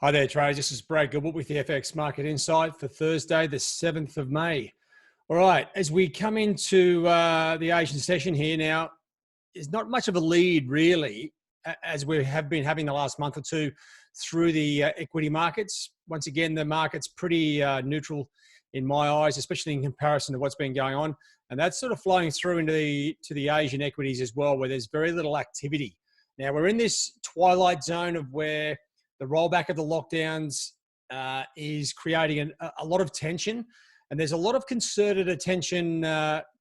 Hi there, traders. This is Brad Gilbert with the FX Market Insight for Thursday, the 7th of May. All right, as we come into the Asian session here now, there's not much of a lead really, as we have been having the last month or two through the equity markets. Once again, the market's pretty neutral in my eyes, especially in comparison to what's been going on. And that's sort of flowing through into the Asian equities as well, where there's very little activity. Now, we're in this twilight zone of where the rollback of the lockdowns is creating a lot of tension, and there's a lot of concerted attention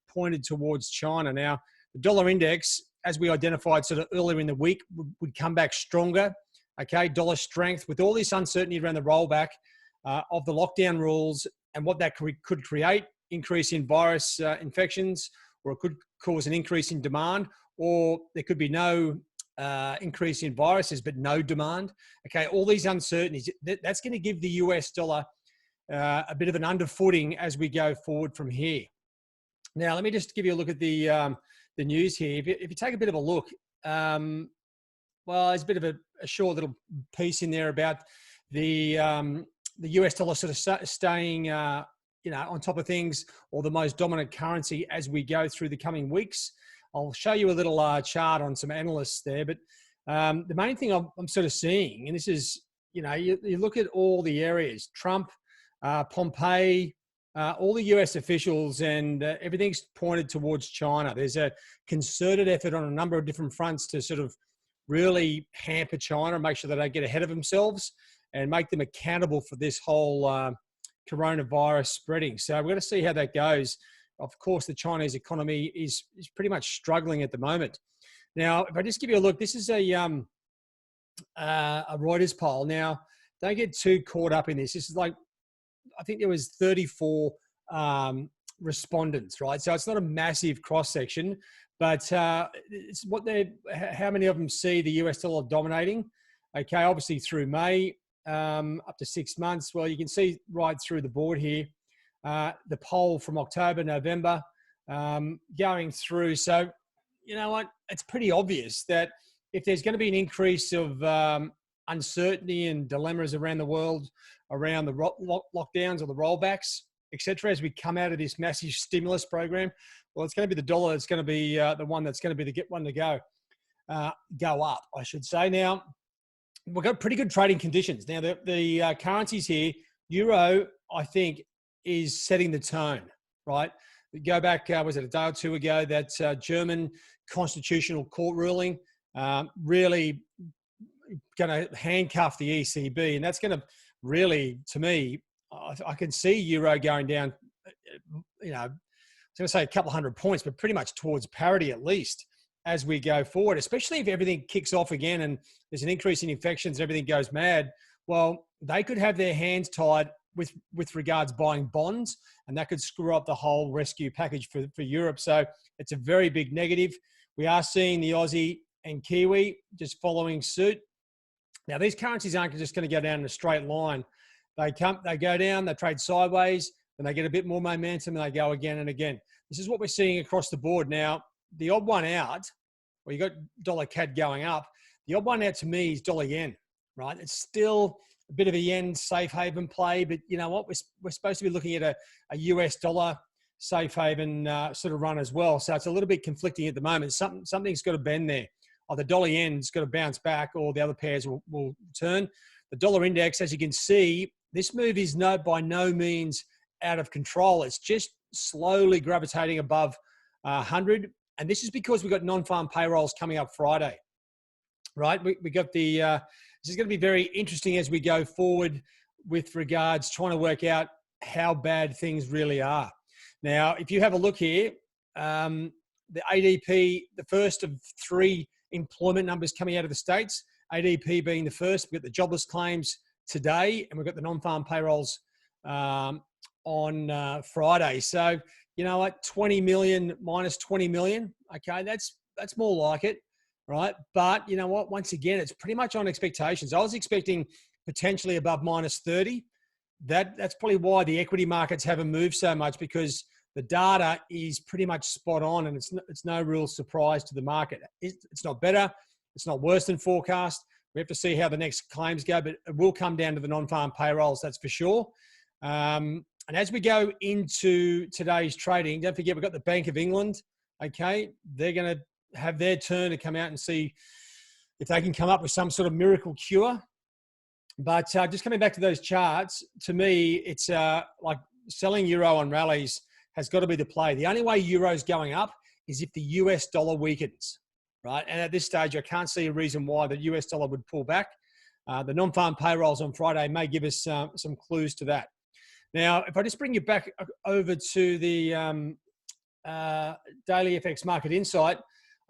pointed towards China. Now, the dollar index, as we identified sort of earlier in the week, would come back stronger. Okay, dollar strength with all this uncertainty around the rollback of the lockdown rules and what that could create, increase in virus infections, or it could cause an increase in demand, or there could be no increase in viruses, but no demand. Okay, all these uncertainties, that's going to give the US dollar a bit of an underfooting as we go forward from here. Now, let me just give you a look at the news here. If you take a bit of a look, well, there's a bit of a short little piece in there about the US dollar sort of staying on top of things, or the most dominant currency as we go through the coming weeks. I'll show you a little chart on some analysts there, but the main thing I'm sort of seeing, and this is, you look at all the areas, Trump, Pompeo, all the US officials, and everything's pointed towards China. There's a concerted effort on a number of different fronts to sort of really hamper China and make sure they don't get ahead of themselves and make them accountable for this whole coronavirus spreading. So we're going to see how that goes. Of course, the Chinese economy is pretty much struggling at the moment. Now, if I just give you a look, this is a Reuters poll. Now, don't get too caught up in this. This is like, I think there was 34 respondents, right? So it's not a massive cross section, but it's how many of them see the US dollar dominating? Okay, obviously through May, up to 6 months. Well, you can see right through the board here. The poll from October, November, going through. So, you know what? It's pretty obvious that if there's going to be an increase of uncertainty and dilemmas around the world, around the lockdowns or the rollbacks, etc., as we come out of this massive stimulus program, well, it's going to be the dollar that's going to be the one that's going to be the one to go up, I should say. Now, we've got pretty good trading conditions. Now, the currencies here, euro, I think, is setting the tone, right? We go back, was it a day or two ago, that German constitutional court ruling really going to handcuff the ECB. And that's going to really, to me, I can see euro going down, I was going to say a couple of 100 points, but pretty much towards parity at least as we go forward, especially if everything kicks off again and there's an increase in infections, everything goes mad. Well, they could have their hands tied with regards buying bonds, and that could screw up the whole rescue package for Europe. So it's a very big negative. We are seeing the Aussie and Kiwi just following suit. Now, these currencies aren't just going to go down in a straight line. They go down, they trade sideways, then they get a bit more momentum, and they go again and again. This is what we're seeing across the board. Now, the odd one out, well, you got dollar CAD going up. The odd one out to me is dollar yen, right? It's still a bit of a yen safe haven play, but you know what? We're supposed to be looking at a US dollar safe haven sort of run as well. So it's a little bit conflicting at the moment. Something's got to bend there. Either dollar yen's got to bounce back, or the other pairs will turn. The dollar index, as you can see, this move is by no means out of control. It's just slowly gravitating above 100. And this is because we've got non-farm payrolls coming up Friday, right? We got this is going to be very interesting as we go forward with regards trying to work out how bad things really are. Now, if you have a look here, the ADP, the first of 3 employment numbers coming out of the States, ADP being the first. We've got the jobless claims today, and we've got the non-farm payrolls on Friday. So, you know what, 20 million minus 20 million. Okay, that's more like it. Right. But you know what? Once again, it's pretty much on expectations. I was expecting potentially above minus 30. That's probably why the equity markets haven't moved so much, because the data is pretty much spot on, and it's no real surprise to the market. It's not better. It's not worse than forecast, We have to see how the next claims go, but it will come down to the non-farm payrolls, that's for sure. And as we go into today's trading, don't forget we've got the Bank of England. Okay, they're going to have their turn to come out and see if they can come up with some sort of miracle cure. But just coming back to those charts, to me, it's like selling euro on rallies has got to be the play. The only way euro's going up is if the US dollar weakens, right? And at this stage, I can't see a reason why the US dollar would pull back. The non-farm payrolls on Friday may give us some clues to that. Now, if I just bring you back over to the daily FX market insight,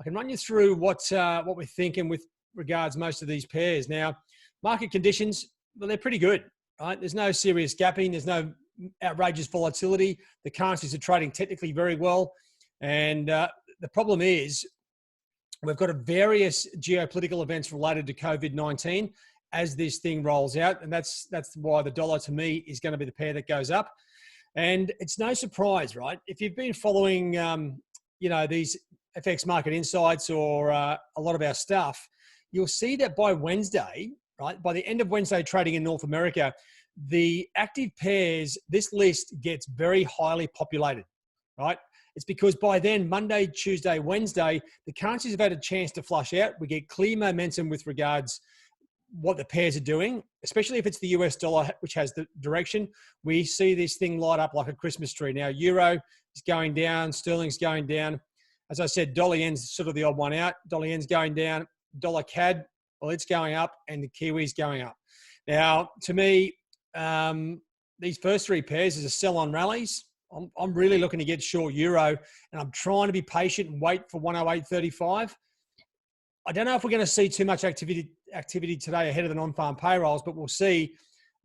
I can run you through what we're thinking with regards most of these pairs. Now, market conditions, well, they're pretty good, right? There's no serious gapping. There's no outrageous volatility. The currencies are trading technically very well. And the problem is we've got various geopolitical events related to COVID-19 as this thing rolls out. And that's why the dollar, to me, is going to be the pair that goes up. And it's no surprise, right? If you've been following, these FX market insights or a lot of our stuff, you'll see that by Wednesday, right, by the end of Wednesday trading in North America, the active pairs, this list gets very highly populated, right? It's because by then, Monday, Tuesday, Wednesday, the currencies have had a chance to flush out. We get clear momentum with regards what the pairs are doing, especially if it's the US dollar, which has the direction. We see this thing light up like a Christmas tree. Now, euro is going down, sterling's going down. As I said, dollar yen's sort of the odd one out. Dollar yen's going down. Dollar CAD, well, it's going up, and the Kiwi's going up. Now, to me, these first three pairs is a sell on rallies. I'm really looking to get short euro, and I'm trying to be patient and wait for 108.35. I don't know if we're going to see too much activity today ahead of the non-farm payrolls, but we'll see.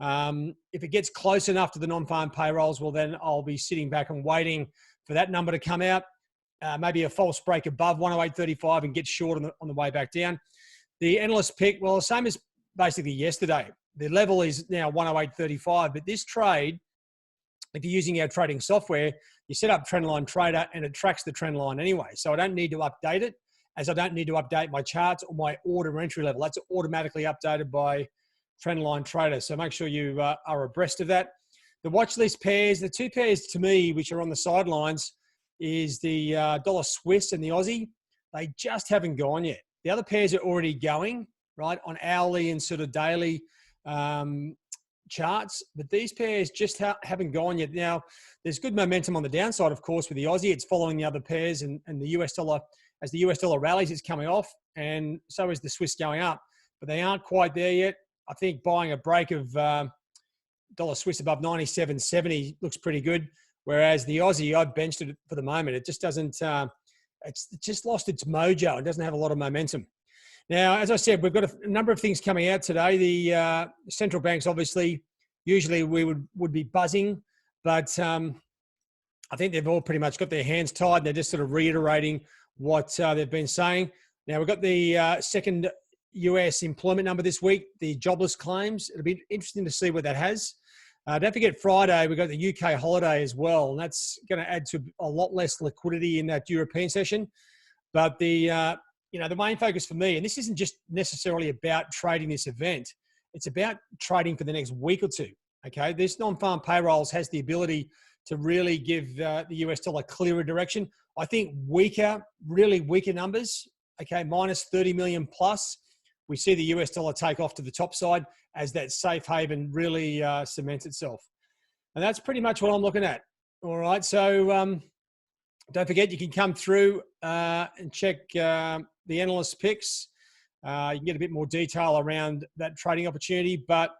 If it gets close enough to the non-farm payrolls, well, then I'll be sitting back and waiting for that number to come out. Maybe a false break above 108.35 and get short on the way back down. The analyst pick, well, the same as basically yesterday. The level is now 108.35, but this trade, if you're using our trading software, you set up Trendline Trader and it tracks the trend line anyway. So I don't need to update it, as I don't need to update my charts or my order entry level. That's automatically updated by Trendline Trader. So make sure you are abreast of that. The watch list pairs, the two pairs to me, which are on the sidelines, is the dollar Swiss and the Aussie. They just haven't gone yet. The other pairs are already going, right, on hourly and sort of daily charts, but these pairs just haven't gone yet. Now, there's good momentum on the downside, of course, with the Aussie. It's following the other pairs, and the US dollar, as the US dollar rallies, it's coming off, and so is the Swiss going up, but they aren't quite there yet. I think buying a break of dollar Swiss above 97.70 looks pretty good. Whereas the Aussie, I've benched it for the moment. It just doesn't, it's just lost its mojo. It doesn't have a lot of momentum. Now, as I said, we've got a number of things coming out today. The central banks, obviously, usually we would be buzzing, but I think they've all pretty much got their hands tied. They're just sort of reiterating what they've been saying. Now, we've got the second US employment number this week, the jobless claims. It'll be interesting to see what that has. Don't forget Friday, we've got the UK holiday as well, and that's going to add to a lot less liquidity in that European session. But the main focus for me, and this isn't just necessarily about trading this event, it's about trading for the next week or two. Okay, this non-farm payrolls has the ability to really give the US dollar clearer direction. I think really weaker numbers, okay, minus 30 million plus, we see the US dollar take off to the top side as that safe haven really cements itself. And that's pretty much what I'm looking at. All right. So don't forget, you can come through and check the analyst picks. You can get a bit more detail around that trading opportunity. But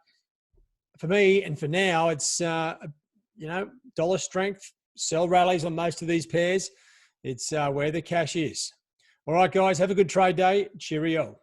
for me and for now, it's, dollar strength, sell rallies on most of these pairs. It's where the cash is. All right, guys, have a good trade day. Cheerio.